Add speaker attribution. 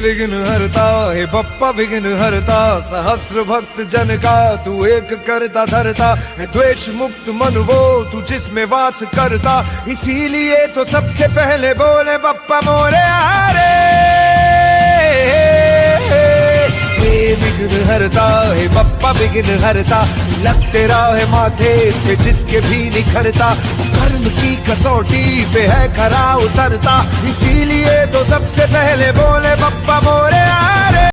Speaker 1: विघ्न हरता हे बप्पा विघ्न हरता, सहस्र भक्त जन का तू एक करता धरता है। द्वेष मुक्त मन वो तू जिसमें वास करता, इसीलिए तो सबसे पहले बोले बप्पा मोरे आरे। हे विघ्न हरता हे बप्पा विघ्न हरता, लगते रहे माथे पे जिसके भी निखरता, कर्म की कसौटी पे है खरा उतरता, इसीलिए तो सबसे पहले बोले बप्पा मोरे आरे।